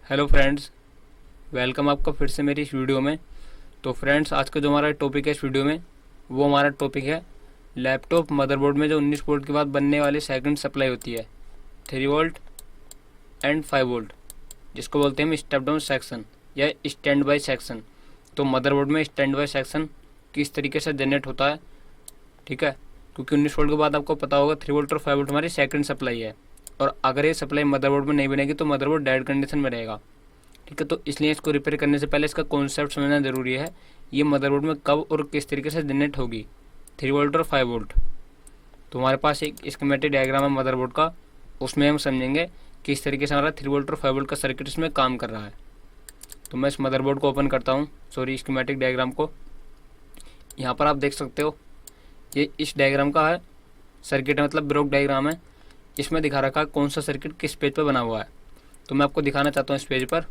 Hello friends, welcome आपका फिर से मेरी इस वीडियो में। तो फ्रेंड्स, आज का जो हमारा टॉपिक है इस वीडियो में, वो हमारा टॉपिक है लैपटॉप मदरबोर्ड में जो 19 वोल्ट के बाद बनने वाली सेकंड सप्लाई होती है, 3 वोल्ट एंड 5 वोल्ट, जिसको बोलते हैं हम स्टेप डाउन सेक्शन या स्टैंड बाई सेक्शन। तो मदरबोर्ड में स्टैंड बाई सेक्शन किस तरीके से जनरेट होता है, ठीक है, क्योंकि 19 वोल्ट के बाद आपको पता होगा 3 वोल्ट और 5 वोल्ट हमारी सेकंड सप्लाई है, और अगर ये सप्लाई मदरबोर्ड में नहीं बनेगी तो मदरबोर्ड डेड कंडीशन में रहेगा। ठीक है, तो इसलिए इसको रिपेयर करने से पहले इसका कॉन्सेप्ट समझना ज़रूरी है, ये मदरबोर्ड में कब और किस तरीके से जनरेट होगी 3 वोल्ट और 5 वोल्ट। तो हमारे पास एक स्कीमेटिक डायग्राम है मदरबोर्ड का, उसमें हम समझेंगे कि इस तरीके से हमारा 3 वोल्ट और 5 वोल्ट का सर्किट इसमें काम कर रहा है। तो मैं इस मदरबोर्ड को ओपन करता हूँ, सॉरी स्कीमेटिक डायग्राम को। यहाँ पर आप देख सकते हो ये इस डायग्राम का है सर्किट है, मतलब ब्लॉक डायग्राम है। इसमें दिखा रखा है कौन सा सर्किट किस पेज पर बना हुआ है। तो मैं आपको दिखाना चाहता हूँ इस पेज पर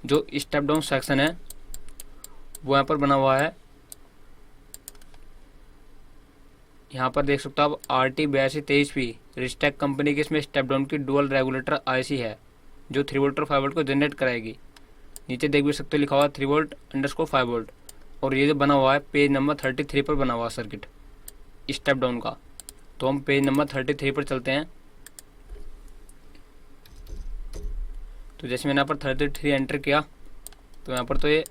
जो स्टेप डाउन सेक्शन है वो यहाँ पर बना हुआ है। यहाँ पर देख सकते हो आप RT8223P रिस्टेक कंपनी की इसमें स्टेप डाउन की डुअल रेगुलेटर IC है जो 3 वोल्ट और 5 वोल्ट को जनरेट कराएगी। नीचे देख भी सकते हो लिखा हुआ 3 वोल्ट अंडरस्कोर 5 वोल्ट, और ये जो बना हुआ है पेज नंबर 33 पर बना हुआ सर्किट स्टेप डाउन का। तो हम पेज नंबर 33 पर चलते हैं। तो जैसे मैंने यहाँ पर 33 एंटर किया तो यहाँ पर तो ये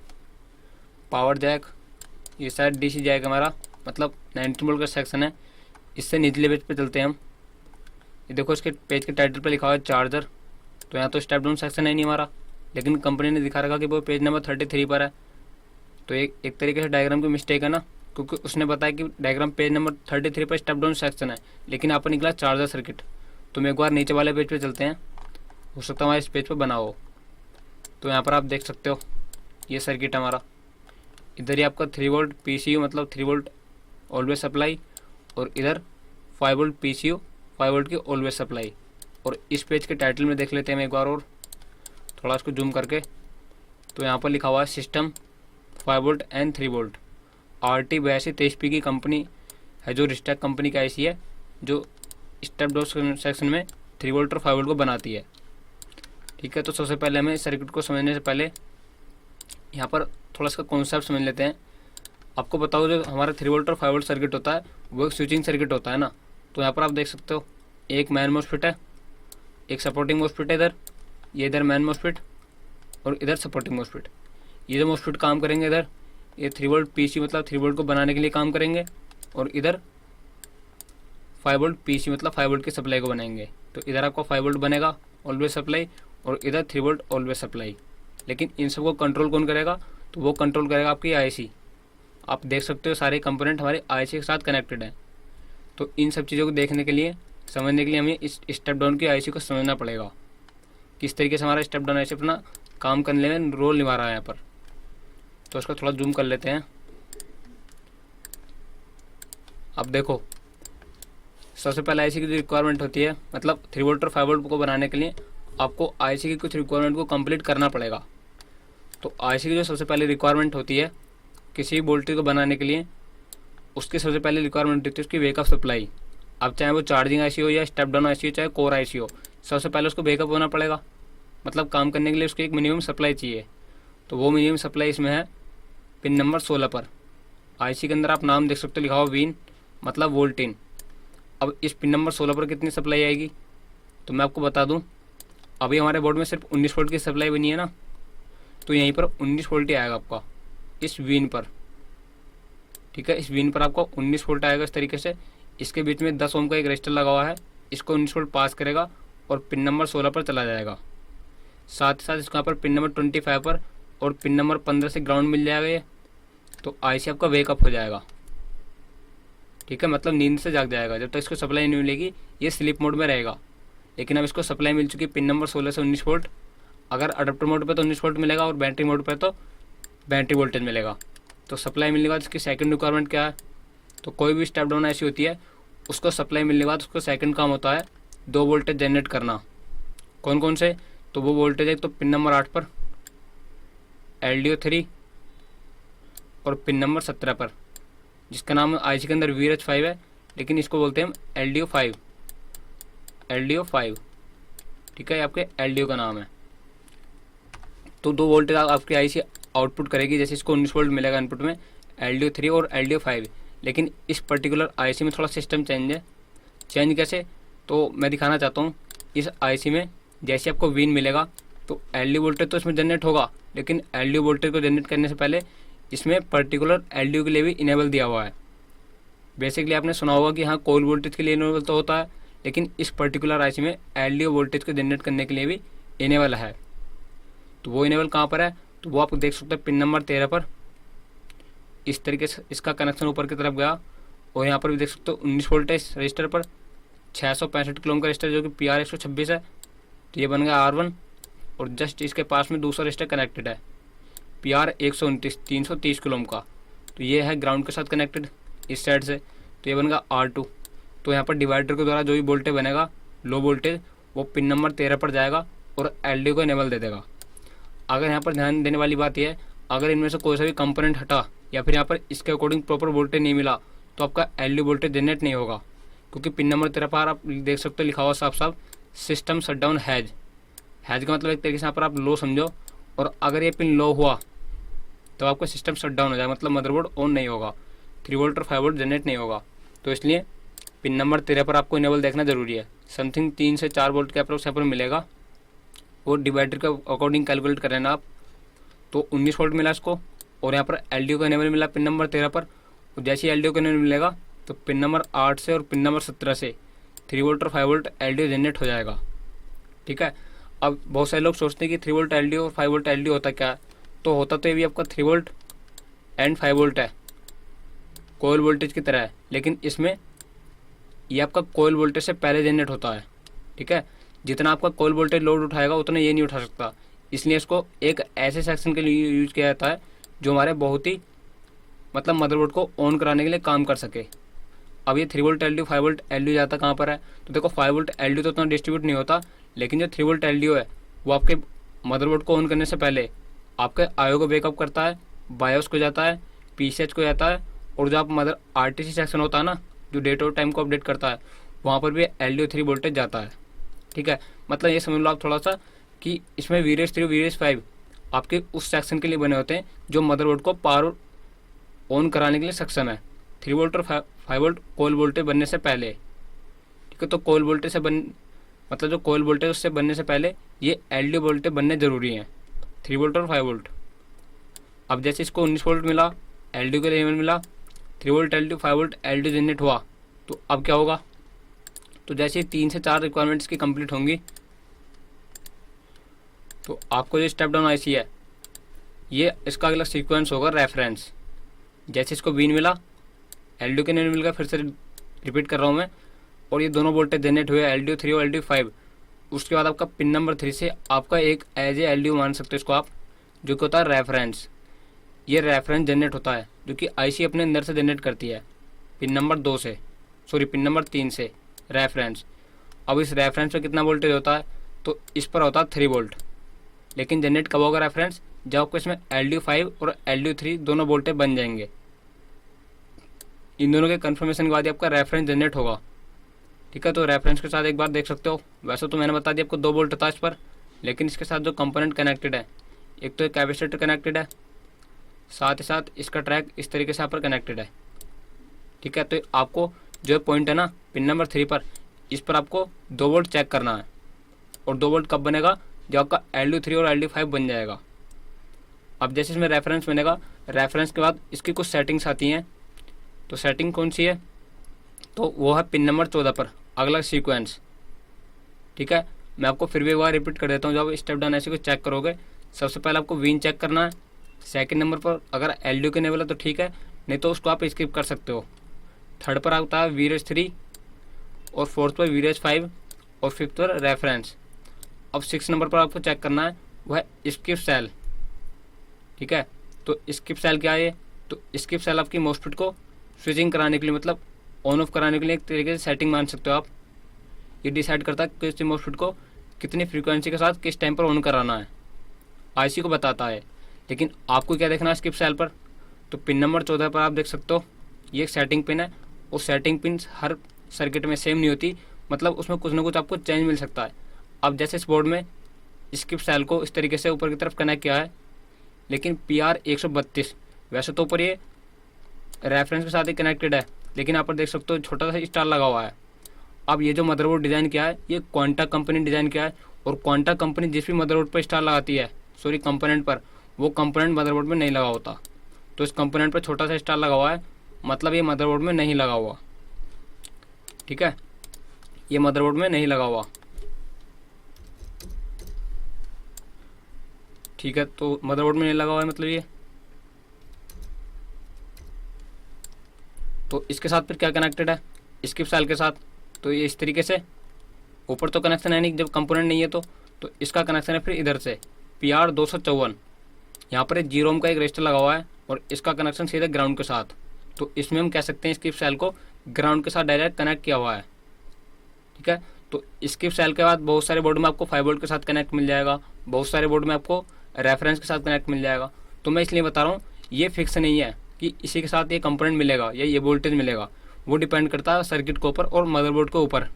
पावर जैक, ये शायद DC जैक हमारा, मतलब 19 वोल्ट का सेक्शन है। इससे निचले पेज पे चलते हैं हम। ये देखो इसके पेज के टाइटल पे लिखा हुआ है चार्जर। तो यहाँ तो स्टेप डाउन सेक्शन है नहीं हमारा, लेकिन कंपनी ने दिखा रखा कि वो पेज नंबर 33 पर है। तो एक तरीके से डायग्राम की मिस्टेक है ना, क्योंकि उसने बताया कि डायग्राम पेज नंबर 33 पर स्टेप डाउन सेक्शन है, लेकिन यहाँ पर निकला चार्जर सर्किट। तो हम एक बार नीचे वाले पेज पे चलते हैं, हो सकता है हमारे इस पेज पर बना हो। तो यहाँ पर आप देख सकते हो ये सर्किट हमारा, इधर ही आपका 3 वोल्ट PCU मतलब 3 वोल्ट ऑलवेज सप्लाई, और इधर 5 वोल्ट PCU 5 वोल्ट की ऑलवेज सप्लाई। और इस पेज के टाइटल में देख लेते हैं हम एक बार और, थोड़ा इसको जूम करके। तो यहाँ पर लिखा हुआ है system 5 volt and 3 volt. RT8223P की कंपनी है जो रिस्टेक कंपनी का IC है जो स्टेप डाउन सेक्शन में 3 वोल्ट और 5 वोल्ट को बनाती है। ठीक है, तो सबसे पहले हमें इस सर्किट को समझने से पहले यहाँ पर थोड़ा इसका कॉन्सेप्ट समझ लेते हैं। आपको बताओ जो हमारा 3 वोल्ट और 5 वोल्ट सर्किट होता है वो एक स्विचिंग सर्किट होता है ना। तो यहाँ पर आप देख सकते हो एक मैन मोस्फेट है, एक सपोर्टिंग मोस्फेट है इधर, ये इधर मैन मोस्फेट और इधर सपोर्टिंग मोस्फेट। ये जो मोस्फेट काम करेंगे इधर, ये 3 वोल्ट PC मतलब 3 वोल्ट को बनाने के लिए काम करेंगे, और इधर 5 वोल्ट PC मतलब 5 वोल्ट की सप्लाई को बनाएंगे। तो इधर आपका 5 वोल्ट बनेगा ऑलवेज सप्लाई, और इधर 3 वोल्ट ऑलवेज सप्लाई। लेकिन इन सबको कंट्रोल कौन करेगा, तो वो कंट्रोल करेगा आपकी IC। आप देख सकते हो सारे कंपोनेंट हमारे IC के साथ कनेक्टेड हैं। तो इन सब चीज़ों को देखने के लिए, समझने के लिए हमें इस स्टेप डाउन की IC को समझना पड़ेगा, किस तरीके से हमारा स्टेप डाउन IC अपना काम करने में रोल निभा रहा है यहाँ पर। तो इसका थोड़ा जूम कर लेते हैं। अब देखो सबसे पहले IC की जो रिक्वायरमेंट होती है, मतलब 3 वोल्ट और 5 वोल्ट को बनाने के लिए आपको IC की कुछ रिक्वायरमेंट को कंप्लीट करना पड़ेगा। तो IC की जो सबसे पहले रिक्वायरमेंट होती है किसी वोल्टेज को बनाने के लिए, उसकी सबसे पहले रिक्वायरमेंट होती है उसकी बैकअप सप्लाई। अब चाहे वो चार्जिंग IC हो या स्टेप डाउन IC हो, चाहे कोर IC हो, सबसे पहले उसको बैकअप होना पड़ेगा। मतलब काम करने के लिए उसकी एक मिनिमम सप्लाई चाहिए। तो वो मिनिमम सप्लाई इसमें है पिन नंबर 16 पर। IC के अंदर आप नाम देख सकते हो लिखा हुआ विन मतलब वोल्टिन। अब इस पिन नंबर 16 पर कितनी सप्लाई आएगी, तो मैं आपको बता दूं, अभी हमारे बोर्ड में सिर्फ 19 वोल्ट की सप्लाई बनी है ना, तो यहीं पर 19 वोल्ट ही आएगा आपका इस विन पर। ठीक है, इस विन पर आपको 19 वोल्ट आएगा इस तरीके से। इसके बीच में 10 ओम का एक रजिस्टर लगा हुआ है, इसको 19 वोल्ट पास करेगा और पिन नंबर 16 पर चला जाएगा। साथ ही साथ इसको यहाँ पर पिन नंबर 25 पर और पिन नंबर 15 से ग्राउंड मिल जाएगा ये। तो IC आपका वेकअप हो जाएगा। ठीक है, मतलब नींद से जाग जाएगा। जब तक इसको सप्लाई नहीं मिलेगी ये स्लीप मोड में रहेगा। लेकिन अब इसको सप्लाई मिल चुकी है पिन नंबर 16 से 19 वोल्ट। अगर अडप्टर मोड पे तो 19 वोल्ट मिलेगा और बैटरी मोड पे तो बैटरी वोल्टेज मिलेगा। तो सप्लाई मिलने के बाद इसकी सेकंड रिक्वायरमेंट क्या है, तो कोई भी स्टेप डाउन IC होती है उसको सप्लाई मिलने के बाद उसको सेकंड काम होता है 2 वोल्टेज जनरेट करना। कौन कौन से, तो वो वोल्टेज है तो पिन नंबर 8 पर LDO3 और पिन नंबर 17 पर, जिसका नाम IC के अंदर VRH5 है, लेकिन इसको बोलते हैं हम LDO5। LDO5 ठीक है, आपके LDO का नाम है। तो 2 वोल्टेज आपकी आईसी आउटपुट करेगी। जैसे इसको 19 वोल्ट मिलेगा इनपुट में LDO3 और LDO5। लेकिन इस पर्टिकुलर आईसी में थोड़ा सिस्टम चेंज है। चेंज कैसे, तो मैं दिखाना चाहता हूँ। इस आईसी में जैसे आपको वीन मिलेगा तो LDO वोल्टेज तो इसमें जनरेट होगा, लेकिन LDO वोल्टेज को जनरेट करने से पहले इसमें पर्टिकुलर LDO के लिए भी इनेबल दिया हुआ है। बेसिकली आपने सुना होगा कि हाँ कोल वोल्टेज के लिए इनेबल तो होता है, लेकिन इस पर्टिकुलर आईसी में LDO वोल्टेज को जनरेट करने के लिए भी इनेबल है। तो वो इनेबल कहाँ पर है, तो वो आप देख सकते हैं पिन नंबर 13 पर। इस तरीके से इसका कनेक्शन ऊपर की तरफ गया, और यहाँ पर भी देख सकते हो 19 वोल्ट है इस रजिस्टर पर। 665 किलो ओम का रजिस्टर जो कि PR 126 है, तो ये बन गया R1। और जस्ट इसके पास में दूसरा रजिस्टर कनेक्टेड है PR 129 330 किलो ओम का, तो ये है ग्राउंड के साथ कनेक्टेड इस साइड से, तो ये बन गया R2। तो यहाँ पर डिवाइडर के द्वारा जो भी वोल्टेज बनेगा लो वोल्टेज, वो पिन नंबर 13 पर जाएगा और LDO को इनेबल दे देगा। अगर यहाँ पर ध्यान देने वाली बात यह है, अगर इनमें से कोई सा भी कंपोनेंट हटा या फिर यहाँ पर इसके अकॉर्डिंग प्रॉपर वोल्टेज नहीं मिला, तो आपका LDO वोल्टेज जनरेट नहीं होगा। क्योंकि पिन नंबर 13 पर आप देख सकते हो लिखा हुआ साफ साफ सिस्टम शटडाउन हैज का मतलब एक तरीके से यहाँ पर आप लो समझो। और अगर ये पिन लो हुआ तो आपका सिस्टम शटडाउन हो जाएगा, मतलब मदरबोर्ड ऑन नहीं होगा, 3 वोल्ट और 5 वोल्ट जनरेट नहीं होगा। तो इसलिए पिन नंबर 13 पर आपको इनेबल देखना जरूरी है। समथिंग 3 से 4 वोल्ट के अप्रोक्स यहाँ पर मिलेगा, और डिवाइडर के अकॉर्डिंग कैलकुलेट कर लेना आप। तो 19 वोल्ट मिला इसको, और यहाँ पर LDO का इनेबल मिला पिन नंबर 13 पर। और जैसे ही LDO का इनेबल मिलेगा तो पिन नंबर 8 से और पिन नंबर 17 से 3 वोल्ट और 5 वोल्ट LDO जनरेट हो जाएगा। ठीक है। अब बहुत सारे लोग सोचते हैं कि 3 वोल्ट LDO और 5 वोल्ट LDO होता क्या है, तो होता तो ये भी आपका 3 वोल्ट एंड 5 वोल्ट है, कोयल वोल्टेज की तरह है। लेकिन इसमें ये आपका कोयल वोल्टेज से पहले जनरेट होता है। ठीक है। जितना आपका कोयल वोल्टेज लोड उठाएगा उतना ये नहीं उठा सकता, इसलिए इसको एक ऐसे सेक्शन के लिए यूज किया जाता है जो हमारे बहुत ही मतलब मदरबोर्ड को ऑन कराने के लिए काम कर सके। अब ये 3 वोल्ट LDO 5 वोल्ट LDO जाता कहाँ पर है, तो देखो 5 वोल्ट LDO तो उतना डिस्ट्रीब्यूट नहीं होता, लेकिन जो 3 वोल्ट LDO है वो आपके मदरबोर्ड को ऑन करने से पहले आपके IO को बैकअप करता है, बायोस को जाता है, PCH को जाता है, और जो आप RTC सेक्शन होता है ना जो डेट और टाइम को अपडेट करता है, वहाँ पर भी LDO 3 वोल्टेज जाता है। ठीक है। मतलब ये समझ लो आप थोड़ा सा कि इसमें VRS 3 VRS 5 आपके उस सेक्शन के लिए बने होते हैं जो मदरबोर्ड को पावर ऑन कराने के लिए सक्षम है। 3 वोल्ट और 5 वोल्ट कोयल वोल्टेज बनने से पहले। ठीक है। तो कोयल वोल्टेज से मतलब जो कोयल वोल्टेज उससे बनने से पहले ये LDO वोल्टेज बनने जरूरी हैं, 3 वोल्ट और 5 वोल्ट। अब जैसे इसको 19 वोल्ट मिला, LDO के लेवल मिला, 3 volt LDO 5 volt LDO generate हुआ, तो अब क्या होगा, तो जैसे 3 से 4 रिक्वायरमेंट्स की कंप्लीट होंगी, तो आपको जो स्टेप डाउन आईसी है ये इसका अगला सीक्वेंस होगा रेफरेंस। जैसे इसको बीन मिला, LDO के नहीं मिल गया, फिर से रिपीट कर रहा हूँ मैं, और ये दोनों वोल्टेज जनरेट हुए LDO 3 और LDO 5। उसके बाद आपका पिन नंबर 3 से आपका एक एज ए LDO मान सकते हो इसको आप, जो कि होता है रेफरेंस। ये रेफरेंस जनरेट होता है जो कि आईसी अपने अंदर से जनरेट करती है पिन नंबर 2 से, सॉरी पिन नंबर 3 से रेफरेंस। अब इस रेफरेंस में कितना वोल्टेज होता है, तो इस पर होता है 3 वोल्ट। लेकिन जनरेट कब होगा रेफरेंस, जब आपको इसमें LDO 5 और LDO 3 दोनों वोल्टेज बन जाएंगे। इन दोनों के कन्फर्मेशन के बाद ही आपका रेफरेंस जनरेट होगा। ठीक है। तो रेफरेंस के साथ एक बार देख सकते हो, वैसे तो मैंने बता दिया आपको 2 वोल्ट था इस पर, लेकिन इसके साथ जो कंपोनेंट कनेक्टेड है, एक तो कैपेसिटर कनेक्टेड है, साथ ही साथ इसका ट्रैक इस तरीके से यहाँ पर कनेक्टेड है। ठीक है। तो आपको जो पॉइंट है ना पिन नंबर 3 पर, इस पर आपको 2 वोल्ट चेक करना है। और 2 वोल्ट कब बनेगा, जब आपका LDO 3 और LDO 5 बन जाएगा। अब जैसे इसमें रेफरेंस बनेगा, रेफरेंस के बाद इसकी कुछ सेटिंग्स आती हैं। तो सेटिंग कौन सी है, तो वो है पिन नंबर 14 पर अगला सीक्वेंस। ठीक है। मैं आपको फिर भी एक बार रिपीट कर देता हूँ। जब स्टेप डाउन ऐसे को चेक करोगे, सबसे पहले आपको वीन चेक करना है। सेकंड नंबर पर अगर LDO के इनेबल है तो ठीक है, नहीं तो उसको आप स्किप कर सकते हो। थर्ड पर आता है VRS 3, और फोर्थ पर VRS 5, और फिफ्थ पर रेफरेंस। अब 6 नंबर पर आपको चेक करना है वो है स्किप सेल। ठीक है। तो स्किप सेल क्या है, तो स्किप सेल आपकी मॉस्फेट को स्विचिंग कराने के लिए, मतलब ऑन ऑफ कराने के लिए एक तरीके से सेटिंग मान सकते हो आप। ये डिसाइड करता है कि किस मॉस्फेट को कितनी फ्रीक्वेंसी के साथ किस टाइम पर ऑन कराना है, आईसी को बताता है। लेकिन आपको क्या देखना है स्किप सेल पर, तो पिन नंबर 14 पर आप देख सकते हो ये एक सेटिंग पिन है। और सेटिंग पिन हर सर्किट में सेम नहीं होती, मतलब उसमें कुछ ना कुछ आपको चेंज मिल सकता है। अब जैसे इस बोर्ड में स्किप सेल को इस तरीके से ऊपर की तरफ कनेक्ट किया है, लेकिन PR132 वैसे तो ऊपर ये रेफरेंस के साथ ही कनेक्टेड है, लेकिन यहाँ पर देख सकते हो छोटा सा स्टार लगा हुआ है। अब ये जो मदरबोर्ड डिज़ाइन किया है ये क्वांटा कंपनी डिज़ाइन किया है, और क्वांटा कंपनी जिस भी मदरबोर्ड पर स्टार लगाती है, सॉरी कंपोनेंट पर, वो कंपोनेंट मदरबोर्ड में नहीं लगा होता। तो इस कंपोनेंट पर छोटा सा स्टार लगा हुआ है, मतलब ये मदरबोर्ड में नहीं लगा हुआ। ठीक है, ये मदरबोर्ड में नहीं लगा हुआ। ठीक है, तो मदरबोर्ड में नहीं लगा हुआ है मतलब ये। तो इसके साथ फिर क्या कनेक्टेड है, स्किप सेल के साथ। तो ये इस तरीके से ऊपर तो कनेक्शन है नहीं जब कंपोनेंट नहीं है, तो इसका कनेक्शन है फिर इधर से PR254। यहाँ पर एक 0 ओम का एक रजिस्टर लगा हुआ है और इसका कनेक्शन सीधे ग्राउंड के साथ। तो इसमें हम कह सकते हैं स्किप सेल को ग्राउंड के साथ डायरेक्ट कनेक्ट किया हुआ है। ठीक है, तो स्किप सेल के बाद बहुत सारे बोर्ड में आपको 5 वोल्ट के साथ कनेक्ट मिल जाएगा, बहुत सारे बोर्ड में आपको रेफरेंस के साथ कनेक्ट मिल जाएगा। तो मैं इसलिए बता रहा हूँ ये फिक्स नहीं है कि इसी के साथ ये कंपोनेंट मिलेगा या ये वोल्टेज मिलेगा, वो डिपेंड करता है सर्किट के ऊपर और मदरबोर्ड के ऊपर।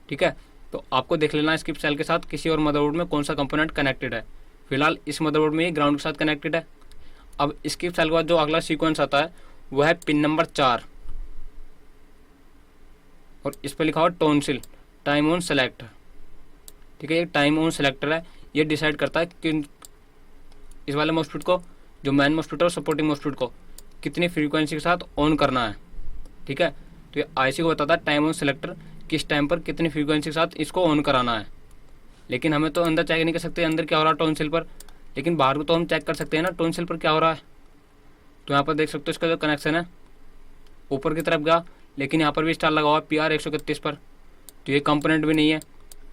ठीक है, तो आपको देख लेना स्किप सेल के साथ किसी और मदरबोर्ड में कौन सा कंपोनेंट कनेक्टेड है। फिलहाल इस मदरबोर्ड में ये ग्राउंड के साथ कनेक्टेड है। अब स्किप सेल के बाद जो अगला सीक्वेंस आता है वो है पिन नंबर 4, और इस पर लिखा हुआ टोनसिल टाइम ऑन सेलेक्टर। ठीक है, ये टाइम ऑन सेलेक्टर है, ये डिसाइड करता है कि इस वाले मॉस्फेट को, जो मेन मॉस्फेट और सपोर्टिंग मॉस्फेट को, कितनी फ्रीक्वेंसी के साथ ऑन करना है। ठीक है, तो ये आईसी को बताता है टाइम ऑन सेलेक्टर किस टाइम पर कितनी फ्रीक्वेंसी के साथ इसको ऑन कराना है। लेकिन हमें तो अंदर चेक नहीं कर सकते अंदर क्या हो रहा है टोनसिल पर, लेकिन बाहर को तो हम चेक कर सकते हैं ना टोनसिल पर क्या हो रहा है। तो यहाँ पर देख सकते हो इसका जो कनेक्शन है ऊपर की तरफ गया, लेकिन यहाँ पर भी स्टार लगा हुआ है PR131 पर। तो ये कंपोनेंट भी नहीं है,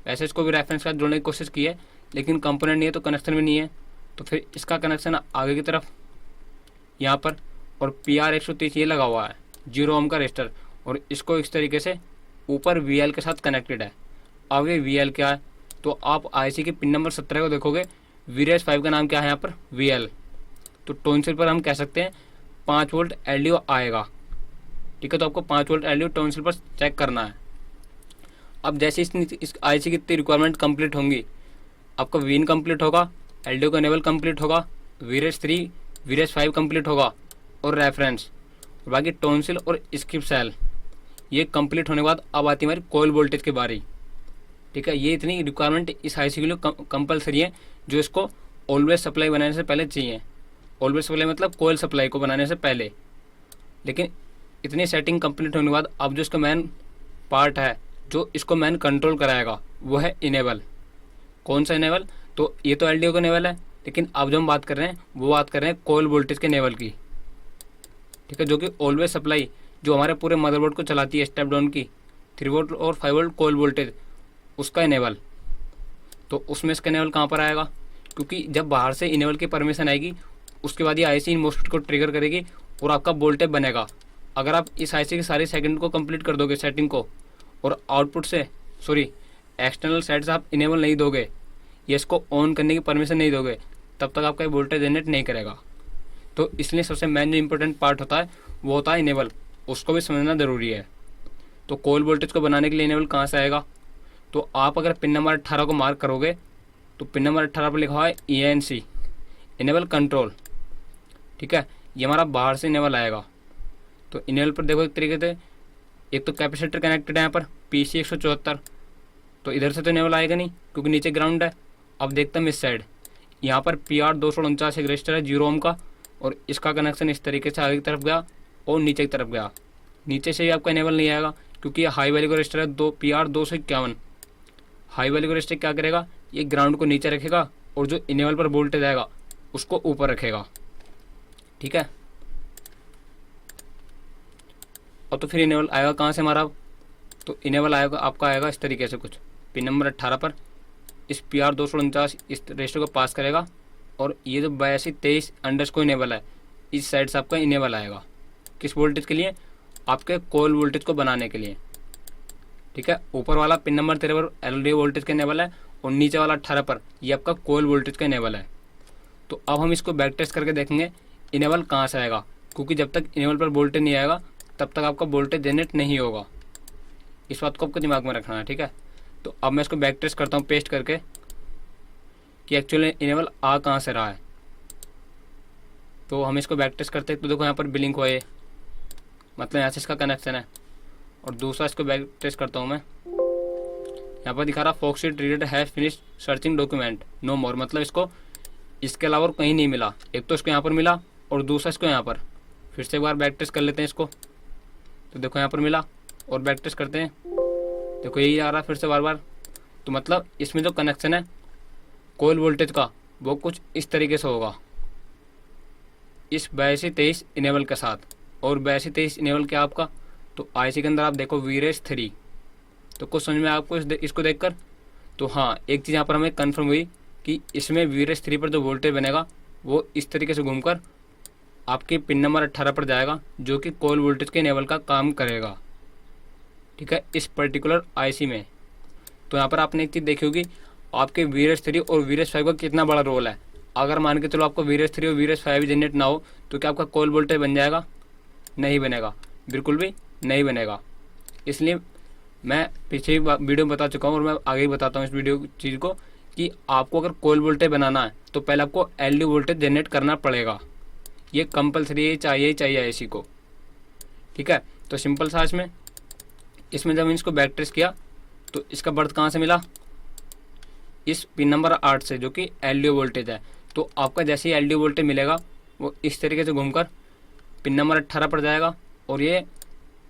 वैसे इसको भी रेफरेंस के साथ जोड़ने की कोशिश की है, लेकिन कंपोनेंट नहीं है तो कनेक्शन भी नहीं है। तो फिर इसका कनेक्शन आगे की तरफ यहाँ पर, और PR130 ये लगा हुआ है 0 ओम का रजिस्टर, और इसको इस तरीके से ऊपर VL के साथ कनेक्टेड है। अब ये VL क्या है, तो आप आईसी के पिन नंबर 17 को देखोगे, VRS 5 का नाम क्या है यहाँ पर, VL। तो टोनसिल पर हम कह सकते हैं 5 वोल्ट LDO आएगा। ठीक है, तो आपको 5 वोल्ट LDO टोनसिल पर चेक करना है। अब जैसे इस आईसी की इतनी रिक्वायरमेंट कंप्लीट होंगी, आपका VIN कंप्लीट होगा, LDO का इनेबल कंप्लीट होगा, VRS 3 VRS 5 कंप्लीट होगा, और रेफरेंस, और बाकी टोनसिल और स्किप सेल ये कंप्लीट होने के बाद अब आती है हमारी कोयल वोल्टेज की बारी। ठीक है, ये इतनी रिक्वायरमेंट इस आईसी के लिए कंपलसरी है जो इसको ऑलवेज सप्लाई बनाने से पहले चाहिए। ऑलवेज सप्लाई मतलब कोयल सप्लाई को बनाने से पहले। लेकिन इतनी सेटिंग कंप्लीट होने के बाद अब जो इसका मेन पार्ट है जो इसको मेन कंट्रोल कराएगा वो है इनेबल। कौन सा इनेबल, तो ये तो LDO का इनेबल है, लेकिन अब जो हम बात कर रहे हैं वो बात कर रहे हैं कोयल वोल्टेज के इनेबल की। ठीक है, जो कि ऑलवेज सप्लाई जो हमारे पूरे मदरबोर्ड को चलाती है स्टेप डाउन की 3 वोल्ट और 5 वोल्ट कोयल वोल्टेज, उसका इनेबल। तो उसमें इसका इनेबल कहाँ पर आएगा, क्योंकि जब बाहर से इनेबल की परमिशन आएगी उसके बाद ये आईसी इन मॉस्फेट को ट्रिगर करेगी और आपका वोल्टेज बनेगा। अगर आप इस आईसी की सारी सेकंड को कंप्लीट कर दोगे सेटिंग को, और आउटपुट से एक्सटर्नल साइड से आप इनेबल नहीं दोगे या इसको ऑन करने की परमिशन नहीं दोगे, तब तक आपका वोल्टेज जनरेट नहीं करेगा। तो इसलिए सबसे मेन जो इंपॉर्टेंट पार्ट होता है वो होता है इनेबल, उसको भी समझना ज़रूरी है। तो कोयल वोल्टेज को बनाने के लिए इनेबल कहाँ से आएगा, तो आप अगर पिन नंबर 18 को मार्क करोगे तो पिन नंबर 18 पर लिखा हुआ है ENC इनेबल कंट्रोल। ठीक है, ये हमारा बाहर से इनेबल आएगा। तो इनेबल पर देखो एक तरीके से, एक तो कैपेसिटर कनेक्टेड है यहाँ पर PC 174, तो इधर से तो इनेबल आएगा नहीं क्योंकि नीचे ग्राउंड है। अब देखते हैं इस साइड, यहाँ पर PR249 एक रजिस्टर है 0 ओम का, और इसका कनेक्शन इस तरीके से आगे की तरफ गया और नीचे की तरफ गया। नीचे से ही आपका इनेबल नहीं आएगा क्योंकि ये हाई वैल्यू का रजिस्टर है PR251। हाई वैल्यू का रजिस्टर क्या करेगा, ये ग्राउंड को नीचे रखेगा और जो इनेबल पर वोल्टेज आएगा उसको ऊपर रखेगा। ठीक है, और तो फिर इनेबल आएगा कहाँ से हमारा, तो इनेबल आएगा आपका आएगा इस तरीके से कुछ, पिन नंबर 18 पर इस PR249 इस रजिस्टर को पास करेगा, और ये जो 8223 अंडरस्कोर इनेबल है इस साइड से आपका इनेबल आएगा। किस वोल्टेज के लिए, आपके कोयल वोल्टेज को बनाने के लिए। ठीक है, ऊपर वाला पिन नंबर 13 पर LDO वोल्टेज का इनेबल है, और नीचे वाला 18 पर ये आपका कोयल वोल्टेज का इनेबल है। तो अब हम इसको बैक टेस्ट करके देखेंगे इनेबल कहाँ से आएगा, क्योंकि जब तक इनेबल पर वोल्टेज नहीं आएगा तब तक आपका वोल्टेज जनरेट नहीं होगा। इस बात को आपको दिमाग में रखना है। ठीक है, तो अब मैं इसको बैक टेस्ट करता हूँ पेस्ट करके। कि एक्चुअली इनेबल आ कहाँ से रहा है। तो हम इसको बैक टेस्ट करते हैं। तो देखो यहाँ पर बिलिंक हुआ, ये मतलब यहाँ से इसका कनेक्शन है। और दूसरा इसको बैक टेस्ट करता हूँ मैं, यहाँ पर दिखा रहा foxtail reader have finish searching document no more, मतलब इसको इसके अलावा और कहीं नहीं मिला। एक तो इसको यहाँ पर मिला और दूसरा इसको यहाँ पर। फिर से एक बार बैक टेस्ट कर लेते हैं इसको। तो देखो यहाँ पर मिला और बैक टेस्ट करते हैं, देखो यही आ रहा फिर से बार बार। तो मतलब इसमें जो कनेक्शन है कोयल वोल्टेज का वो कुछ इस तरीके से होगा, इस 8223 इनेबल के साथ। और 8223 इनेबल क्या आपका, तो आईसी के अंदर आप देखो वीरेस 3। तो कुछ समझ में आपको इसको देखकर। तो हाँ, एक चीज़ यहाँ पर हमें कन्फर्म हुई कि इसमें वीरेस 3 पर जो वोल्टेज बनेगा वो इस तरीके से घूमकर आपके पिन नंबर 18 पर जाएगा, जो कि कोयल वोल्टेज के इनेबल का काम करेगा। ठीक है, इस पर्टिकुलर आईसी में। तो यहाँ पर आपने एक चीज़ देखी होगी, आपके वीरेस 3 और वीरेस 5 का कितना बड़ा रोल है। अगर मान के चलो आपको वीरेस 3 और वीरेस 5 जनरेट ना हो तो क्या आपका कोयल वोल्टेज बन जाएगा? नहीं बनेगा, बिल्कुल भी नहीं बनेगा। इसलिए मैं पीछे ही वीडियो में बता चुका हूँ और मैं आगे ही बताता हूँ इस वीडियो चीज़ को, कि आपको अगर कोयल वोल्टेज बनाना है तो पहले आपको एलडी वोल्टेज जनरेट करना पड़ेगा। ये कंपलसरी है, चाहिए ही चाहिए इसी को। ठीक है, तो सिंपल सा इसमें जब इसको बैक टेस्ट किया तो इसका बर्थ कहाँ से मिला? इस पिन नंबर 8 से, जो कि एलडीओ वोल्टेज है। तो आपका जैसे ही एलडीओ वोल्टेज मिलेगा वो इस तरीके से घूमकर पिन नंबर 18 पर जाएगा और ये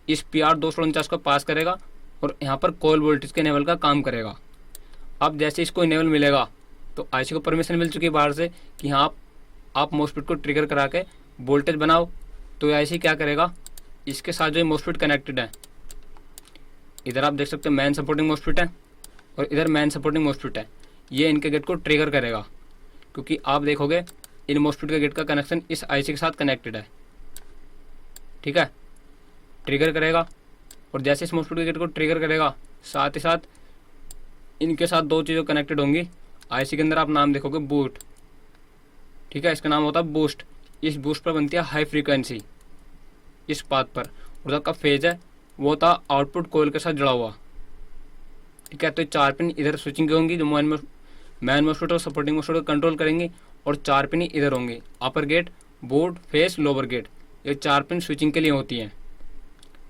इस PR 249 को पास करेगा और यहाँ पर कोयल वोल्टेज के इनेबल का काम करेगा। अब जैसे इसको इनेबल मिलेगा तो आईसी को परमिशन मिल चुकी है बाहर से कि हाँ आप मॉस्फेट को ट्रिगर करा के वोल्टेज बनाओ। तो ये आईसी क्या करेगा, इसके साथ जो मॉस्फेट कनेक्टेड है, इधर आप देख सकते हो मैन सपोर्टिंग मॉस्फेट है और इधर मैन सपोर्टिंग मॉस्फेट है, ये इनके गेट को ट्रिगर करेगा। क्योंकि आप देखोगे इन मॉस्फेट के गेट का कनेक्शन इस आईसी के साथ कनेक्टेड है। ठीक है, ट्रिगर करेगा और जैसे इस मॉस्फेट के गेट को ट्रिगर करेगा साथ ही साथ इनके साथ दो चीज़ें कनेक्टेड होंगी। आईसी के अंदर आप नाम देखोगे बूट। ठीक है, इसका नाम होता है बूस्ट। इस बूस्ट पर बनती है हाई फ्रीक्वेंसी इस पाथ पर, और का फेज है वो था आउटपुट कोयल के साथ जुड़ा हुआ। ठीक है, तो 4 पिन इधर स्विचिंग की होंगी जो मैन मॉस्फेट और सपोर्टिंग मॉस्फेट को कंट्रोल करेंगी, और 4 पिन इधर होंगी, upper gate, board, face, lower gate. ये 4 पिन स्विचिंग के लिए होती हैं।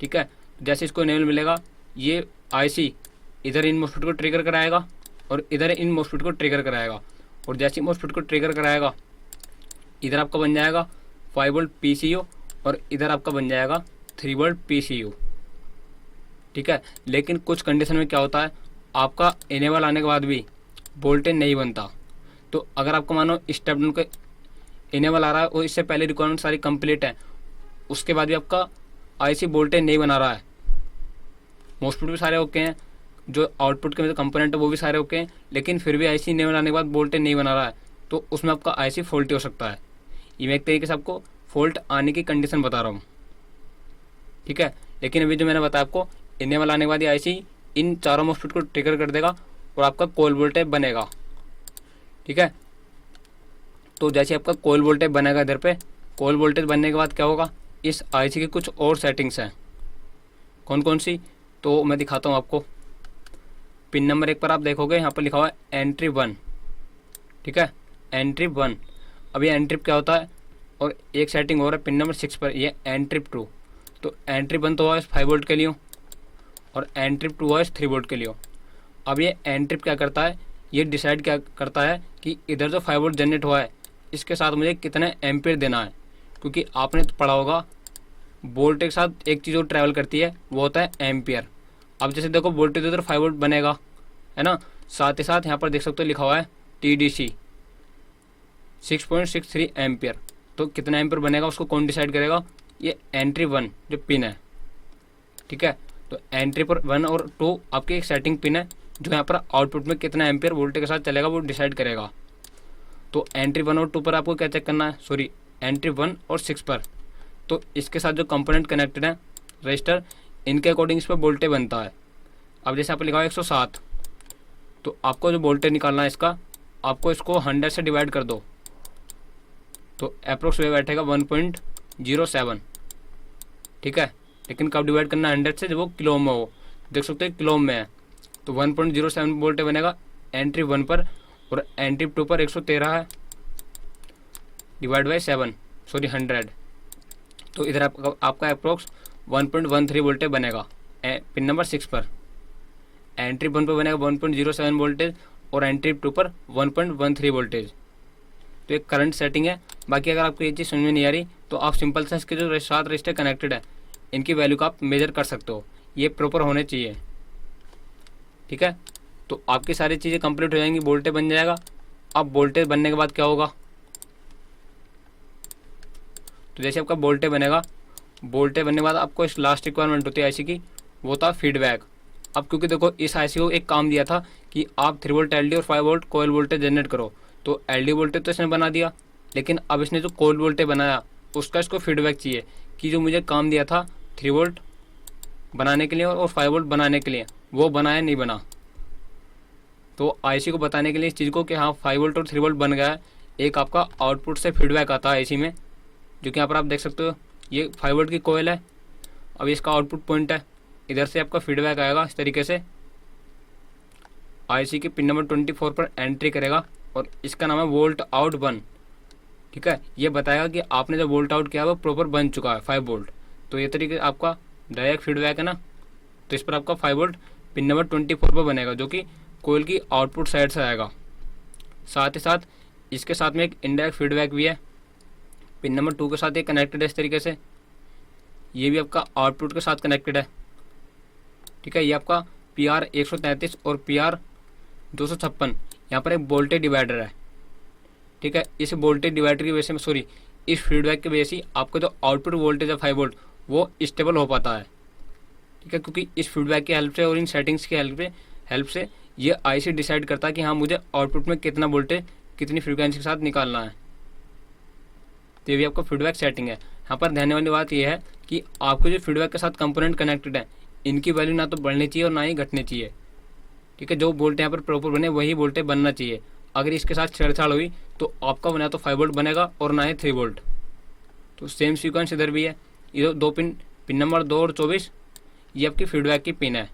ठीक है, जैसे इसको इनेबल मिलेगा ये आईसी इधर इन मॉस्फेट को ट्रिगर कराएगा और इधर इन मॉस्फेट को ट्रिगर कराएगा, और जैसे मॉस्फेट को ट्रिगर कराएगा इधर आपका बन जाएगा 5 वोल्ट PCU और इधर आपका बन जाएगा 3 वोल्ट PCU। ठीक है, लेकिन कुछ कंडीशन में क्या होता है, आपका इनेबल आने के बाद भी वोल्टेज नहीं बनता। तो अगर आपको मानो स्टेप डाउन का इनेबल आ रहा है और इससे पहले रिक्वायरमेंट सारी कंप्लीट है, उसके बाद भी आपका आईसी वोल्टेज नहीं बना रहा है, मॉस्फेट भी सारे ओके हैं, जो आउटपुट के कंपोनेंट है वो भी सारे ओके हैं, लेकिन फिर भी आईसी इनेबल आने के बाद वोल्टेज नहीं बना रहा है, तो उसमें आपका आईसी फॉल्टी हो सकता है। ये मैं एक तरीके से आपको फॉल्ट आने की कंडीशन बता रहा हूँ। ठीक है, लेकिन अभी जो मैंने बताया आपको, इनेबल आने के बाद ये आईसी इन चारों मॉस्फेट को ट्रिगर कर देगा और आपका कोयल वोल्टेज बनेगा। ठीक है, तो जैसे आपका कोयल वोल्टेज बनेगा इधर पे, कोयल वोल्टेज बनने के बाद क्या होगा, इस आईसी की कुछ और सेटिंग्स हैं। कौन कौन सी, तो मैं दिखाता हूँ आपको। पिन नंबर 1 पर आप देखोगे यहाँ पर लिखा हुआ है एंट्री 1। ठीक है, एंट्री 1। अब ये एंट्री क्या होता है, और एक सेटिंग और है पिन नंबर 6 पर, ये एंट्री 2। तो एंट्री 1 तो हुआ इस 5 वोल्ट के लिए और एंट्री 2 हुआ इस 3 वोल्ट के लिए। अब ये एंट्री क्या करता है, ये डिसाइड क्या करता है कि इधर जो 5 वोल्ट जनरेट हुआ है इसके साथ मुझे कितना एम्पियर देना है। क्योंकि आपने तो पढ़ा होगा वोल्टेज के साथ एक चीज़ और ट्रैवल करती है, वो होता है एम्पियर। अब जैसे देखो वोल्टेज इधर 5 वोल्ट बनेगा, है ना, साथ ही साथ यहाँ पर देख सकते हो लिखा हुआ है TDC 6.63 एम्पियर। तो कितना एम्पियर बनेगा उसको कौन डिसाइड करेगा, ये एंट्री 1 जो पिन है। ठीक है, तो एंट्री पर 1 और 2 आपकी एक सेटिंग पिन है, जो यहाँ पर आउटपुट में कितना एम्पियर वोल्टेज के साथ चलेगा वो डिसाइड करेगा। तो एंट्री 1 और 2 पर आपको क्या चेक करना है, सॉरी एंट्री 1 और 6 पर, तो इसके साथ जो कंपोनेंट कनेक्टेड है रजिस्टर, इनके अकॉर्डिंग इस पर वोल्टेज बनता है। अब जैसे आप लिखा हुआ 107, तो आपको जो वोल्टेज निकालना है इसका, आपको इसको 100 से डिवाइड कर दो तो अप्रोक्स वे बैठेगा 1.07। ठीक है, लेकिन कब डिवाइड करना है 100 से, जब वो किलो में हो। देख सकते हो किलो में है, तो 1.07 वोल्टेज बनेगा एंट्री 1 पर, और एंट्री 2 पर 113 है, डिवाइड बाई 100। तो इधर आपका अप्रोक्स 1.13 वोल्टेज बनेगा पिन नंबर 6 पर। एंट्री 1 पर बनेगा 1.07 वोल्टेज और एंट्री 2 पर 1.13 वोल्टेज। तो एक करंट सेटिंग है। बाकी अगर आपको ये चीज़ समझ में नहीं आ रही तो आप सिंपल से इसके जो 7 रजिस्टर कनेक्टेड है इनकी वैल्यू का आप मेजर कर सकते हो, ये प्रॉपर होने चाहिए। ठीक है, तो आपकी सारी चीज़ें कंप्लीट हो जाएंगी, वोल्टेज बन जाएगा। अब वोल्टेज बनने के बाद क्या होगा, तो जैसे आपका वोल्टेज बनेगा, वोल्टेज बनने के बाद आपको इस लास्ट रिक्वायरमेंट होती है आईसी की, वो था फीडबैक। अब क्योंकि देखो इस आईसी को एक काम दिया था कि आप 3 वोल्ट एलडी और 5 वोल्ट कोयल वोल्टेज जनरेट करो, तो एलडी वोल्टेज तो इसने बना दिया, लेकिन अब इसने जो कोयल वोल्टेज बनाया उसका इसको फीडबैक चाहिए कि जो मुझे काम दिया था 3 वोल्ट बनाने के लिए और 5 वोल्ट बनाने के लिए, वो बनाया नहीं बना। तो आईसी को बताने के लिए इस चीज़ को कि हाँ 5 वोल्ट और 3 वोल्ट बन गया है, एक आपका आउटपुट से फीडबैक आता है आईसी में, जो कि यहाँ पर आप देख सकते हो ये 5 वोल्ट की कोयल है। अब इसका आउटपुट पॉइंट है, इधर से आपका फीडबैक आएगा इस तरीके से, आईसी के पिन नंबर 24 पर एंट्री करेगा और इसका नाम है वोल्ट आउट 1। ठीक है, ये बताएगा कि आपने जो वोल्ट आउट किया वो प्रॉपर बन चुका है 5 वोल्ट। तो ये तरीके आपका डायरेक्ट फीडबैक है ना, तो इस पर आपका 5 वोल्ट पिन नंबर 24 पर बनेगा, जो कि कोयल की आउटपुट साइड से आएगा। साथ ही साथ इसके साथ में एक इनडायरेक्ट फीडबैक भी है, पिन नंबर 2 के साथ ये कनेक्टेड है इस तरीके से, ये भी आपका आउटपुट के साथ कनेक्टेड है। ठीक है, ये आपका PR 133 और PR 256 यहाँ पर एक वोल्टेज डिवाइडर है। ठीक है, इस वोल्टेज डिवाइडर की वजह से इस फीडबैक की वजह से आपका जो आउटपुट वोल्टेज है 5 वोल्ट वो स्टेबल हो पाता है। ठीक है, क्योंकि इस फीडबैक की हेल्प से और इन सेटिंग्स की हेल्प से ये आईसी डिसाइड करता है कि हाँ मुझे आउटपुट में कितना वोल्टेज कितनी फ्रीक्वेंसी के साथ निकालना है। तो ये भी आपका फीडबैक सेटिंग है। यहाँ पर ध्यान वाली बात यह है कि आपके जो फीडबैक के साथ कंपोनेंट कनेक्टेड है इनकी वैल्यू ना तो बढ़नी चाहिए और ना ही घटनी चाहिए। ठीक है, जो वोल्टेज यहाँ पर प्रॉपर बने वही वोल्टेज बनना चाहिए। अगर इसके साथ छेड़छाड़ हुई तो आपका बना तो 5 वोल्ट बनेगा और ना ही 3 वोल्ट। तो सेम सीक्वेंस इधर भी है, ये दो पिन नंबर 2 और 24 ये आपकी फीडबैक की पिन है।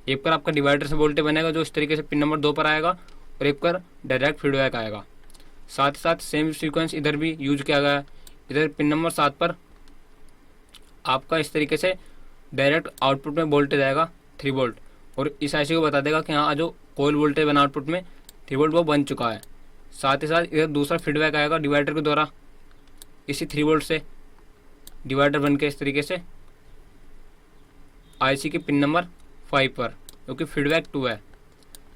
एक पर आपका डिवाइडर से वोल्टेज बनेगा जो इस तरीके से पिन नंबर 2 पर आएगा और एक पर डायरेक्ट फीडबैक आएगा। साथ ही साथ सेम सीक्वेंस इधर भी यूज किया गया है। इधर पिन नंबर 7 पर आपका इस तरीके से डायरेक्ट आउटपुट में वोल्टेज आएगा 3 वोल्ट और इस आईसी को बता देगा कि हाँ जो कोयल वोल्टेज बना आउटपुट में 3 वोल्ट वो बन चुका है। साथ ही साथ इधर दूसरा फीडबैक आएगा डिवाइडर के द्वारा इसी 3 वोल्ट से डिवाइडर बन के इस तरीके से आईसी के पिन नंबर 5 पर, क्योंकि फीडबैक 2 है।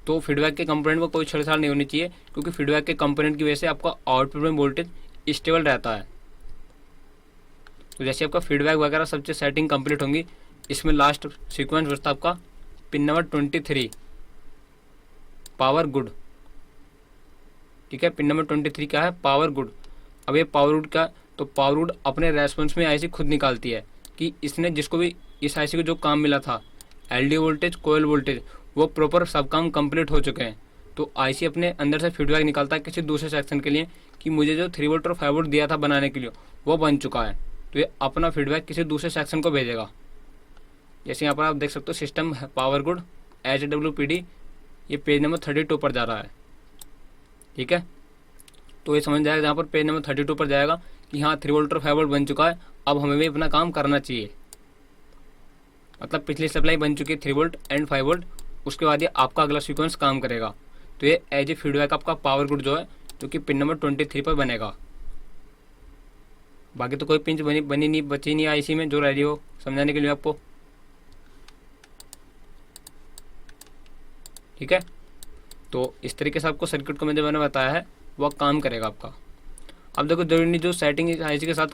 तो फीडबैक के कंपोनेंट में कोई छेड़छाड़ नहीं होनी चाहिए, क्योंकि फीडबैक के कंपोनेंट की वजह से आपका आउटपुट में वोल्टेज स्टेबल रहता है। तो जैसे आपका फीडबैक वगैरह सब चीज़ सेटिंग कंप्लीट होंगी, इसमें लास्ट सीक्वेंस बचता आपका पिन नंबर 23 पावर गुड। ठीक है, पिन नंबर 23 क्या है, पावर गुड। अब ये पावर गुड का, तो पावर गुड अपने रेस्पॉन्स में आईसी खुद निकालती है कि इसने जिसको भी इस आईसी को जो काम मिला था एलडी वोल्टेज कोयल वोल्टेज वो प्रॉपर सब काम कंप्लीट हो चुके हैं। तो आईसी अपने अंदर से फीडबैक निकालता है किसी दूसरे सेक्शन के लिए कि मुझे जो 3 वोल्ट और 5 वोल्ट दिया था बनाने के लिए वो बन चुका है। तो ये अपना फीडबैक किसी दूसरे सेक्शन को भेजेगा। जैसे यहाँ पर आप देख सकते हो सिस्टम पावर गुड HWPD, ये पेज नंबर 32 पर जा रहा है। ठीक है, तो ये समझ जाएगा जहाँ पर पेज नंबर 32 पर जाएगा कि हाँ 3 वोल्ट और 5 वोल्ट बन चुका है, अब हमें भी अपना काम करना चाहिए। मतलब पिछली सप्लाई बन चुकी है 3 वोल्ट एंड 5 वोल्ट, उसके बाद ये आपका अगला सीक्वेंस काम करेगा। तो ये एज ए फीडबैक आपका पावर गुड जो है जो कि पिन नंबर 23 पर बनेगा। बाकी तो कोई पिंच बनी नहीं बची नहीं आईसी में जो रेडी हो समझाने के लिए आपको। ठीक है, तो इस तरीके से आपको सर्किट को मैंने बताया है वह काम करेगा आपका। अब देखो जरूरी जो सेटिंग आईसी के साथ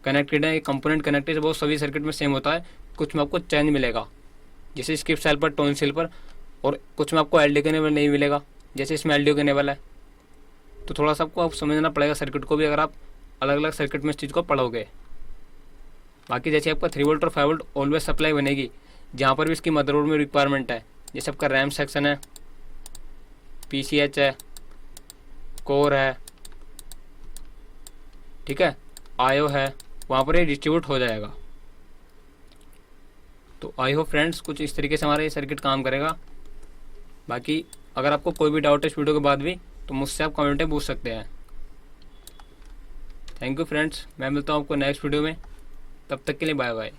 कनेक्टेड है, कंपोनेंट कनेक्टेड है, वो सभी सर्किट में सेम होता है। कुछ में आपको चेंज मिलेगा जैसे स्किप सेल पर, टोन सेल पर, और कुछ में आपको एलडी केनेबल नहीं मिलेगा जैसे इसमें एलडी केनेबल है। तो थोड़ा सा आपको समझना पड़ेगा सर्किट को भी अगर आप अलग अलग सर्किट में इस चीज़ को पढ़ोगे। बाकी जैसे आपका 3 वोल्ट और 5 वोल्ट ऑलवेज सप्लाई बनेगी, जहाँ पर भी इसकी मदरबोर्ड में रिक्वायरमेंट है, जैसे आपका रैम सेक्शन है, PCH है, कोर है, ठीक है, IO है, वहाँ पर ये डिस्ट्रीब्यूट हो जाएगा। तो आई होप फ्रेंड्स कुछ इस तरीके से हमारा ये सर्किट काम करेगा। बाकी अगर आपको कोई भी डाउट है इस वीडियो के बाद भी तो मुझसे आप कमेंट में पूछ सकते हैं। थैंक यू फ्रेंड्स, मैं मिलता हूँ आपको नेक्स्ट वीडियो में, तब तक के लिए बाय बाय।